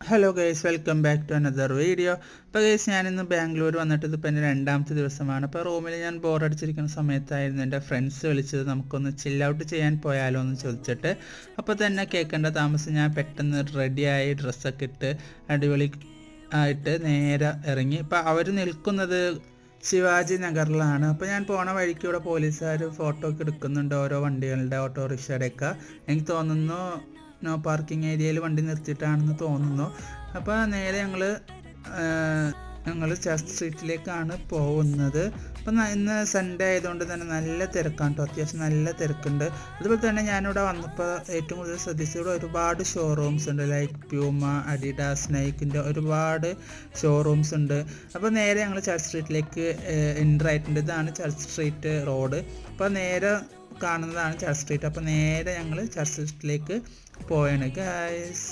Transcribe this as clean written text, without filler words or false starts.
Hello guys, welcome back to another video. ഇപ്പോൾ guys ഞാനിന്ന് ബാംഗ്ലൂർ വന്നിട്ട് ഇതിപ്പോൾ എൻ്റെ രണ്ടാമത്തെ ദിവസമാണ്. അപ്പോൾ റൂമിൽ ഞാൻ ബോറടിച്ചിരിക്കുന്ന സമയത്തായിരുന്നു എൻ്റെ ഫ്രണ്ട്സ് വിളിച്ചത് നമുക്കൊന്ന് ചിൽ ഔട്ട് ചെയ്യാൻ പോയാലോ എന്ന് ചോദിച്ചിട്ട്. അപ്പോൾ തന്നെ കേൾക്കേണ്ട താമസം ഞാൻ പെട്ടെന്ന് റെഡിയായി ഡ്രസ്സൊക്കെ ഇട്ട് അടിപൊളി ആയിട്ട് നേരെ ഇറങ്ങി. ഇപ്പോൾ അവർ നിൽക്കുന്നത് ശിവാജി നഗറിലാണ്. അപ്പോൾ ഞാൻ പോണ വഴിക്ക് ഇവിടെ പോലീസുകാർ ഫോട്ടോ ഒക്കെ എടുക്കുന്നുണ്ട്, ഓരോ വണ്ടികളുടെ ഓട്ടോറിക്ഷയുടെയൊക്കെ. എനിക്ക് തോന്നുന്നു നോ പാർക്കിംഗ് ഏരിയയിൽ വണ്ടി നിർത്തിയിട്ടാണെന്ന് തോന്നുന്നു. അപ്പോൾ നേരെ ഞങ്ങൾ ചർച്ച് സ്ട്രീറ്റിലേക്കാണ് പോകുന്നത്. അപ്പം ഇന്ന് സൺഡേ ആയതുകൊണ്ട് തന്നെ നല്ല തിരക്കാണ് കേട്ടോ, അത്യാവശ്യം നല്ല തിരക്കുണ്ട്. അതുപോലെ തന്നെ ഞാനിവിടെ വന്നപ്പോൾ ഏറ്റവും കൂടുതൽ ശ്രദ്ധിച്ചത് ഒരുപാട് ഷോറൂംസ് ഉണ്ട്, ലൈക്ക് പ്യൂമ, അഡിഡാസ്, നൈക്കിൻ്റെ ഒരുപാട് ഷോറൂംസ് ഉണ്ട്. അപ്പോൾ നേരെ ഞങ്ങൾ ചർച്ച് സ്ട്രീറ്റിലേക്ക് എൻ്റർ ആയിട്ടുണ്ട്. ഇതാണ് ചർച്ച് സ്ട്രീറ്റ് റോഡ്. അപ്പോൾ നേരെ കാണുന്നതാണ് ചർച്ച് സ്ട്രീറ്റ്. അപ്പോൾ നേരെ ഞങ്ങൾ ചർച്ച് സ്ട്രീറ്റിലേക്ക് പോയാണ് ഗൈസ്.